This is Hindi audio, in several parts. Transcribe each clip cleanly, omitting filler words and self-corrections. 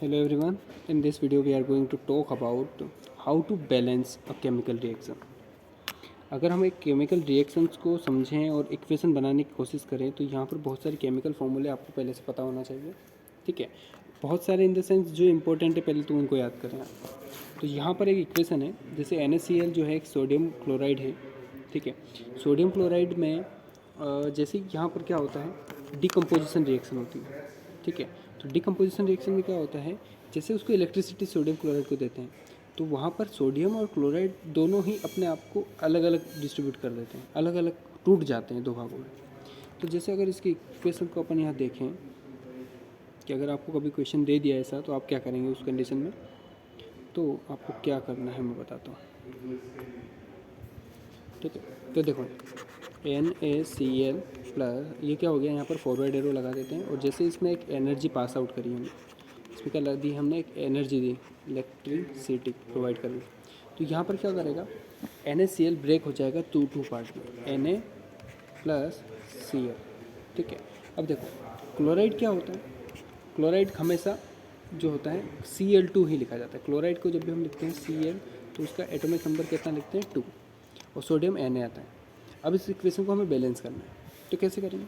Hello everyone. In this video we are going to talk about how to balance a chemical reaction. अगर हम एक केमिकल रिएक्शंस को समझें और इक्वेशन बनाने की कोशिश करें तो यहाँ पर बहुत सारे केमिकल फॉर्मूले आपको पहले से पता होना चाहिए। ठीक है, बहुत सारे इन द सेंस जो इंपॉर्टेंट है पहले तो उनको याद करें आप। तो यहाँ पर एक इक्वेशन है, जैसे NaCl जो है एक सोडियम क्लोराइड है। ठीक है, सोडियम क्लोराइड में जैसे यहाँ पर क्या होता है, डिकम्पोजिशन रिएक्शन होती है। ठीक है, तो डिकम्पोजिशन रिएक्शन में क्या होता है, जैसे उसको इलेक्ट्रिसिटी सोडियम क्लोराइड को देते हैं तो वहाँ पर सोडियम और क्लोराइड दोनों ही अपने आप को अलग अलग डिस्ट्रीब्यूट कर देते हैं, अलग अलग टूट जाते हैं दो भागों में। तो जैसे अगर इसकी इक्वेशन को अपन यहाँ देखें कि अगर आपको कभी क्वेश्चन दे दिया ऐसा तो आप क्या करेंगे उस कंडीशन में, तो आपको क्या करना है मैं बताता हूँ। ठीक है, तो देखो NaCl प्लस ये क्या हो गया, यहाँ पर फॉरवर्ड एरो लगा देते हैं और जैसे इसमें एक एनर्जी पास आउट करी हमने, इसमें क्या दी हमने, एक एनर्जी दी, इलेक्ट्रिसिटी प्रोवाइड कर दी। तो यहाँ पर क्या करेगा, NaCl ब्रेक हो जाएगा टू पार्ट में, Na प्लस Cl। ठीक है, अब देखो क्लोराइड क्या होता है, क्लोराइड हमेशा जो होता है Cl2 ही लिखा जाता है। क्लोराइड को जब भी हम लिखते हैं Cl तो उसका एटॉमिक नंबर कितना लिखते हैं 2 और सोडियम Na आता है। अब इस इक्वेशन को हमें बैलेंस करना है, तो कैसे करेंगे,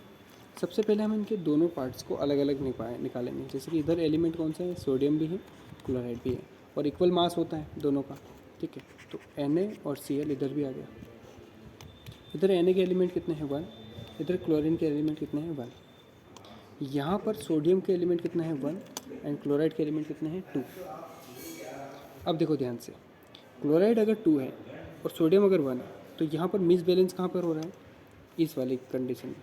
सबसे पहले हम इनके दोनों पार्ट्स को अलग अलग निकालेंगे। जैसे कि इधर एलिमेंट कौन सा है, सोडियम भी है, क्लोराइड भी है और इक्वल मास होता है दोनों का। ठीक है, तो Na और Cl इधर भी आ गया। इधर Na के एलिमेंट कितने हैं 1, इधर क्लोरीन के एलिमेंट कितने हैं 1। यहाँ पर सोडियम के एलिमेंट कितने हैं 1 एंड क्लोराइड के एलिमेंट कितने हैं 2। अब देखो ध्यान से, क्लोराइड अगर 2 है और सोडियम अगर 1 है तो यहाँ पर मिस बैलेंस कहाँ पर हो रहा है, इस वाली कंडीशन में,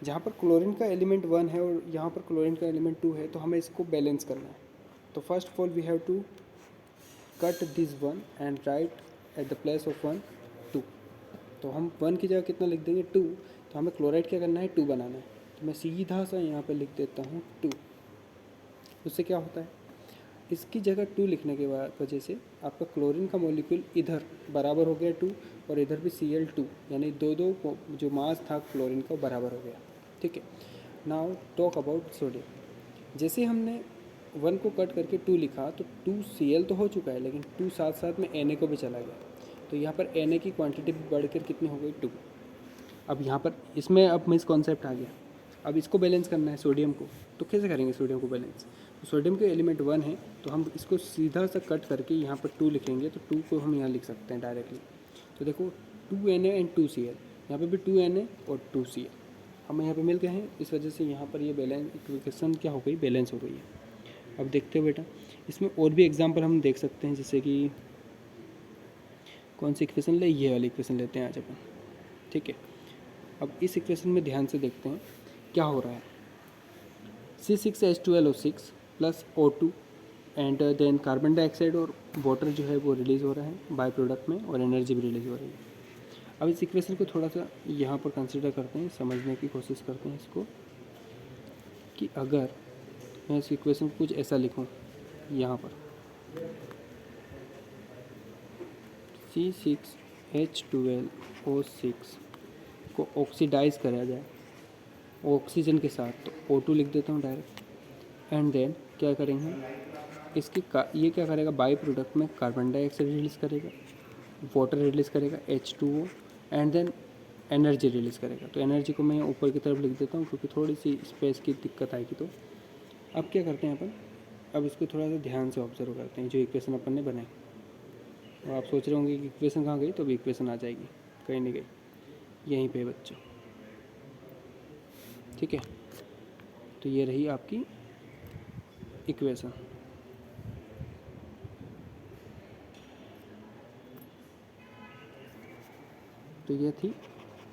जहाँ पर क्लोरीन का एलिमेंट 1 है और यहाँ पर क्लोरीन का एलिमेंट 2 है, तो हमें इसको बैलेंस करना है। तो first of all we have to cut this 1 and write at the place of 1 2। तो हम 1 की जगह कितना लिख देंगे 2, तो हमें क्लोराइड क्या करना है 2 बनाना है। तो मैं सीधा सा यहाँ पर लिख देता हूँ 2। उससे क्या होता है, इसकी जगह 2 लिखने के वजह से आपका क्लोरीन का मॉलिक्यूल इधर बराबर हो गया 2 और इधर भी Cl2, यानी दो जो मास था क्लोरीन का बराबर हो गया। ठीक है, नाउ टॉक अबाउट सोडियम। जैसे हमने 1 को कट करके 2 लिखा तो 2Cl तो हो चुका है, लेकिन 2 साथ साथ में Na को भी चला गया, तो यहाँ पर Na की क्वांटिटी बढ़कर कितनी हो गई 2। अब यहाँ पर इसमें अब मिस कॉन्सेप्ट आ गया, अब इसको बैलेंस करना है सोडियम को, तो कैसे करेंगे सोडियम को बैलेंस। तो सोडियम के एलिमेंट 1 है तो हम इसको सीधा सा कट करके यहाँ पर 2 लिखेंगे, तो 2 को हम यहाँ लिख सकते हैं डायरेक्टली। तो देखो 2Na एंड 2Cl, यहाँ पे भी 2Na और 2Cl हमें यहाँ पे मिल गए हैं, इस वजह से यहाँ पर ये बैलेंस इक्वेशन क्या हो गई, बैलेंस हो गई है। अब देखते हो बेटा, इसमें और भी एग्जाम्पल हम देख सकते हैं, जैसे कि कौन सी इक्वेशन ले, ये वाली इक्वेशन लेते हैं आज अपन। ठीक है, अब इस इक्वेशन में ध्यान से देखते हैं क्या हो रहा है। C6H12O6 plus O2 and then carbon dioxide और वाटर जो है वो रिलीज़ हो रहा है बाय प्रोडक्ट में, और एनर्जी भी रिलीज़ हो रही है। अब इस इक्वेशन को थोड़ा सा यहाँ पर कंसिडर करते हैं, समझने की कोशिश करते हैं इसको, कि अगर मैं इस इक्वेशन को कुछ ऐसा लिखूँ, यहाँ पर C6H12O6 को ऑक्सीडाइज करा जाए ऑक्सीजन के साथ, तो O2 लिख देता हूँ डायरेक्ट। एंड देन क्या करेंगे, ये क्या करेगा, बाई प्रोडक्ट में कार्बन डाइऑक्साइड रिलीज़ करेगा, वाटर रिलीज़ करेगा H2O and then energy release करेगा। तो एनर्जी को मैं ऊपर की तरफ लिख देता हूँ क्योंकि थोड़ी सी स्पेस की दिक्कत आएगी। तो अब क्या करते हैं अपन, अब इसको थोड़ा सा ध्यान से ऑब्जर्व करते हैं जो इक्वेशन अपन ने बनाई। और आप सोच रहे होंगे कि इक्वेशन कहाँ गई, तो अभी इक्वेशन आ जाएगी, कहीं नहीं गई, यहीं पे बच्चों। ठीक है, तो ये रही आपकी इक्वेशन। तो ये थी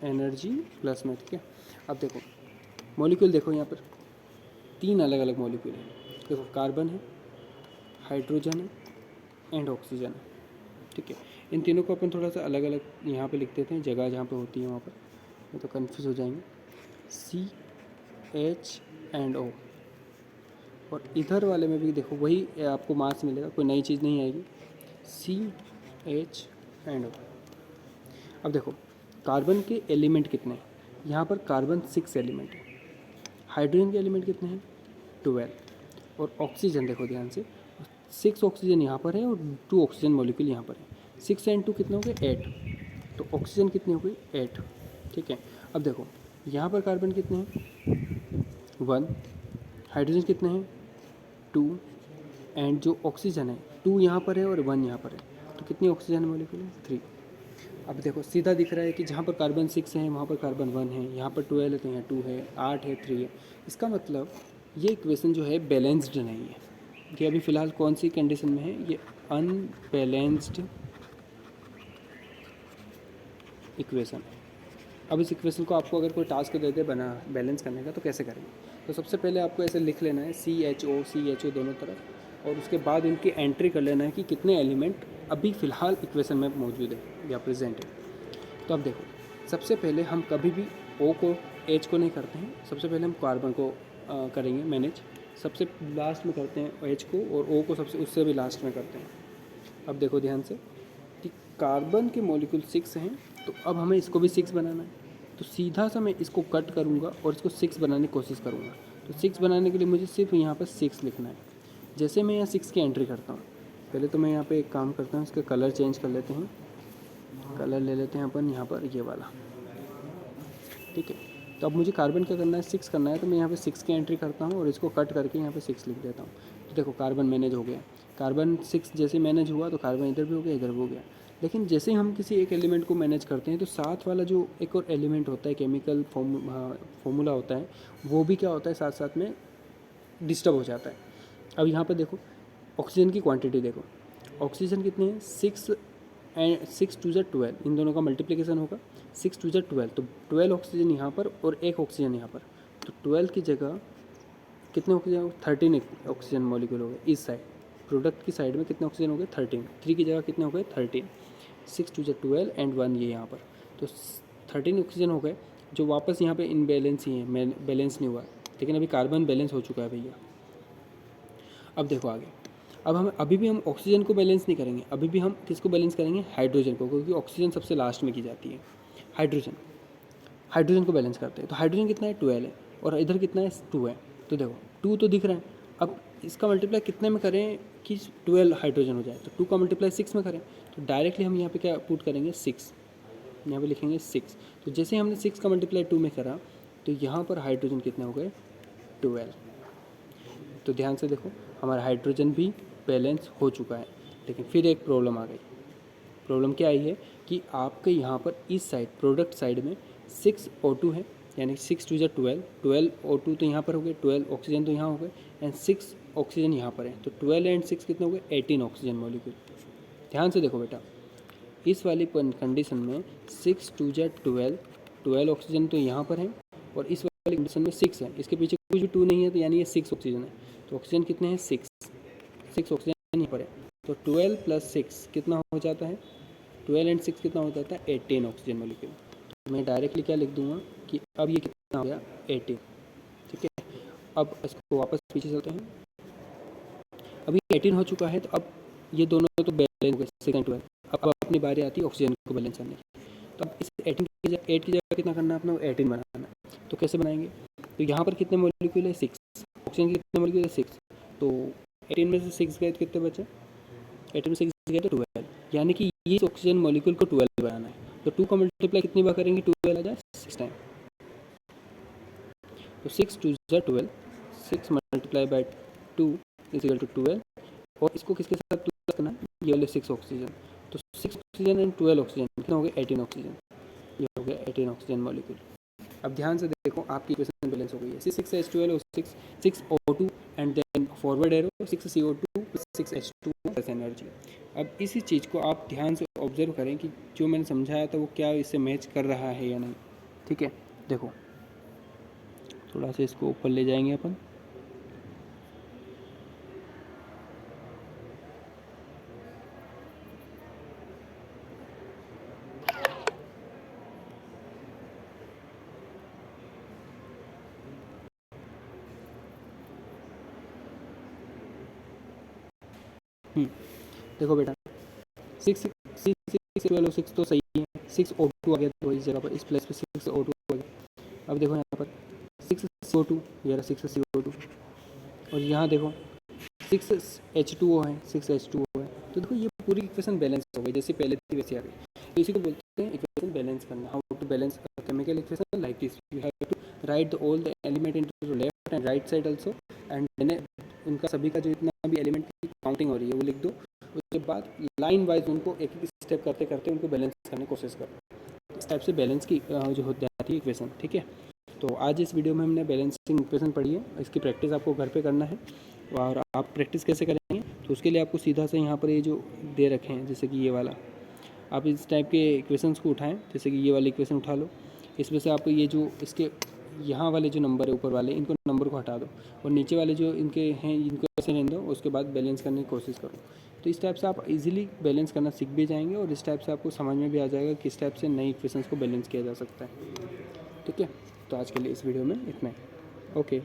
एनर्जी प्लस में। ठीक है, अब देखो मॉलिक्यूल, देखो यहाँ पर 3 अलग अलग मॉलिक्यूल हैं। देखो कार्बन है, हाइड्रोजन है एंड ऑक्सीजन है। ठीक है, इन तीनों को अपन थोड़ा सा अलग अलग यहाँ पे लिख देते हैं, जगह जहाँ पे होती है वहाँ पर, नहीं तो कन्फ्यूज़ हो जाएंगे। CH एंड O, और इधर वाले में भी देखो वही आपको मास मिलेगा, कोई नई चीज़ नहीं आएगी, CH एंड O। अब देखो कार्बन के एलिमेंट कितने हैं, यहाँ पर कार्बन 6 एलिमेंट है, हाइड्रोजन के एलिमेंट कितने हैं 12, और ऑक्सीजन देखो ध्यान से, 6 ऑक्सीजन यहाँ पर है और 2 ऑक्सीजन मॉलिक्यूल यहाँ पर है। 6 एंड 2 कितने हो गए 8, तो ऑक्सीजन कितनी हो गई 8। ठीक है, अब देखो यहाँ पर कार्बन कितने हैं 1, हाइड्रोजन कितने हैं 2, एंड जो ऑक्सीजन है 2 यहाँ पर है और 1 यहाँ पर है, तो कितनी ऑक्सीजन मॉलिक्यूल है 3। अब देखो सीधा दिख रहा है कि जहाँ पर कार्बन 6 है वहाँ पर कार्बन 1 है, यहाँ पर 12 है तो यहाँ 2 है, 8 है 3 है। इसका मतलब ये इक्वेशन जो है बैलेंस्ड नहीं है। ये अभी फ़िलहाल कौन सी कंडीशन में है, ये अनबैलेंस्ड इक्वेशन। अब इस इक्वेशन को आपको अगर कोई टास्क दे दे बना बैलेंस करने का तो कैसे करेंगे, तो सबसे पहले आपको ऐसे लिख लेना है CHO दोनों तरफ, और उसके बाद इनकी एंट्री कर लेना है कि कितने एलिमेंट अभी फ़िलहाल इक्वेशन में मौजूद है या प्रेजेंट है। तो अब देखो सबसे पहले हम कभी भी O को H को नहीं करते हैं, सबसे पहले हम कार्बन को करेंगे मैनेज, सबसे लास्ट में करते हैं H को, और O को सबसे उससे भी लास्ट में करते हैं। अब देखो ध्यान से कि कार्बन के मॉलिक्यूल 6 हैं, तो अब हमें इसको भी 6 बनाना है, तो सीधा सा मैं इसको कट करूँगा और इसको 6 बनाने की कोशिश करूँगा। तो 6 बनाने के लिए मुझे सिर्फ यहाँ पर 6 लिखना है। जैसे मैं यहाँ 6 की एंट्री करता हूँ, पहले तो मैं यहाँ पे एक काम करता हूँ, इसका कलर चेंज कर लेते हैं, कलर ले लेते हैं अपन यहाँ पर ये वाला। ठीक है, तो अब मुझे कार्बन क्या करना है 6 करना है, तो मैं यहाँ पे 6 की एंट्री करता हूँ और इसको कट करके यहाँ पे 6 लिख देता हूँ। तो देखो कार्बन मैनेज हो गया, कार्बन 6 जैसे मैनेज हुआ तो कार्बन इधर भी हो गया इधर भी हो गया। लेकिन जैसे ही हम किसी एक एलिमेंट को मैनेज करते हैं तो साथ वाला जो एक और एलिमेंट होता है, केमिकल फॉर्मूला होता है, वो भी क्या होता है साथ साथ में डिस्टर्ब हो जाता है। अब यहाँ पर देखो ऑक्सीजन की क्वांटिटी देखो, ऑक्सीजन कितने हैं 6 एंड 6 2 ज़ा 12, इन दोनों का मल्टीप्लिकेशन होगा 6 2 ज़ा 12, तो 12 ऑक्सीजन यहाँ पर और 1 ऑक्सीजन यहाँ पर, तो 12 की जगह कितने ऑक्सीजन 13 ऑक्सीजन मॉलिक्यूल हो गए इस साइड, प्रोडक्ट की साइड में कितने ऑक्सीजन हो गए 13, 3 की जगह कितने हो गए 13, 6 2 ज़ा 12 एंड 1 ये यहाँ पर, तो 13 ऑक्सीजन हो गए जो वापस यहाँ पे इनबैलेंस ही है, बैलेंस नहीं हुआ। लेकिन अभी कार्बन बैलेंस हो चुका है भैया। अब देखो आगे, अब हम अभी भी हम ऑक्सीजन को बैलेंस नहीं करेंगे, अभी भी हम किसको बैलेंस करेंगे हाइड्रोजन को, क्योंकि ऑक्सीजन सबसे लास्ट में की जाती है। हाइड्रोजन को बैलेंस करते हैं, तो हाइड्रोजन कितना है 12 है और इधर कितना है 2 है, तो देखो 2 तो दिख रहा है। अब इसका मल्टीप्लाई कितने में करें कि 12 हाइड्रोजन हो जाए, तो 2 का मल्टीप्लाई 6 में करें, तो डायरेक्टली हम यहाँ पे क्या पुट करेंगे 6, यहाँ पे लिखेंगे 6। तो जैसे हमने 6 का मल्टीप्लाई 2 में करा तो यहाँ पर हाइड्रोजन कितने हो गए 12। तो ध्यान से देखो हमारा हाइड्रोजन भी बैलेंस हो चुका है। लेकिन फिर एक प्रॉब्लम आ गई, प्रॉब्लम क्या आई है कि आपके यहाँ पर इस साइड प्रोडक्ट साइड में 6 O2 है, यानी 6 2 ज़ा 12, 12 O2 तो यहाँ पर हो गए, 12 ऑक्सीजन तो यहाँ हो गए एंड 6 ऑक्सीजन यहाँ पर है, तो 12 एंड 6 कितने हो गए 18 ऑक्सीजन मॉलिक्यूल। ध्यान से देखो बेटा, इस वाली कंडीशन में 6 2 ज़ा 12, 12 ऑक्सीजन तो यहाँ पर है और इस वाली कंडीशन में 6 है, इसके पीछे कुछ भी 2 नहीं है, तो यानी ये 6 ऑक्सीजन है। तो ऑक्सीजन कितने हैं 6 ऑक्सीजन यहाँ पर है, तो 12 + 6 कितना हो जाता है 12 एंड 6 कितना हो जाता है 18 ऑक्सीजन मॉलिक्यूल। तो मैं डायरेक्टली क्या लिख दूंगा कि अब ये कितना हो गया 18। ठीक है, अब इसको वापस पीछे चलते हैं, अभी 18 हो चुका है, तो अब ये दोनों तो बैलेंस हो गए 6 एंड 12। अब अपनी बारी आती है ऑक्सीजन को बैलेंस करने की, तो अब इस 18 की जगह 8 की जगह कितना करना है अपना 18 बनाना है। तो कैसे बनाएंगे, तो यहाँ पर कितने मॉलिक्यूल है 6, ऑक्सीजन के कितने मॉलिक्यूल है 6, तो 18 में से 6 गए तो कितने बचे 18 में 6 गए तो 12, यानी कि ये ऑक्सीजन मॉलिक्यूल को 12 बनाना है। तो 2 का मल्टीप्लाई कितनी बार करेंगे 12 आ जाए 6 टाइम, तो 6 2 ज़ा 12, 6 multiply by 2 is equal to 12, और इसको किसके साथ प्लस करना है ये वाले 6 ऑक्सीजन, तो 6 ऑक्सीजन एंड 12 ऑक्सीजन कितना हो गया 18 ऑक्सीजन, ये हो गया 18 ऑक्सीजन मॉलिक्यूल। अब ध्यान से देखो आपकी इक्वेशन बैलेंस हो गई है, 6H12 और 6 O2 and then forward arrow 6 CO2 6 H2 plus energy. अब इसी चीज़ को आप ध्यान से ऑब्जर्व करें कि जो मैंने समझाया था वो क्या इससे मैच कर रहा है या नहीं। ठीक है, देखो थोड़ा सा इसको ऊपर ले जाएंगे अपन, देखो बेटा 6 6 तो सही है, 6 O2 आ गया तो इस जगह पर इस प्लस पे 6 O2 आ गया। अब देखो यहाँ पर 6 CO2, ये रहा 6 CO2, और यहाँ देखो 6H2O है, 6H2O है, तो देखो ये पूरी इक्वेशन बैलेंस हो गई, जैसे पहले थी वैसे आ गई। तो इसी को बोलते हैं इक्वेशन बैलेंस करना। How to balance chemical equation like this, you have to write all the element into left and right side also, and then उनका सभी का जो इतना भी एलिमेंट की काउंटिंग हो रही है वो लिख दो। उसके बाद लाइन वाइज उनको एक एक स्टेप करते करते उनको बैलेंस करने की कोशिश करो। इस टाइप से बैलेंस की जो हो जाती है इक्वेशन, ठीक है। तो आज इस वीडियो में हमने बैलेंसिंग इक्वेशन पढ़ी है, इसकी प्रैक्टिस आपको घर पे करना है। और आप प्रैक्टिस कैसे करेंगे, तो उसके लिए आपको सीधा से यहाँ पर ये जो दे रखे हैं, जैसे कि ये वाला, आप इस टाइप के इक्वेशंस को उठाएं। जैसे कि ये वाली इक्वेशन उठा लो, इसमें से आपको ये जो इसके यहाँ वाले जो नंबर है ऊपर वाले, इनको नंबर को हटा दो, और नीचे वाले जो इनके हैं इनको ऐसे रहने दो। उसके बाद बैलेंस करने की कोशिश करो। तो इस टाइप से आप इजीली बैलेंस करना सीख भी जाएंगे, और इस टाइप से आपको समझ में भी आ जाएगा किस टाइप से नई इक्वेशंस को बैलेंस किया जा सकता है, ठीक है। तो आज के लिए इस वीडियो में इतना ही, ओके।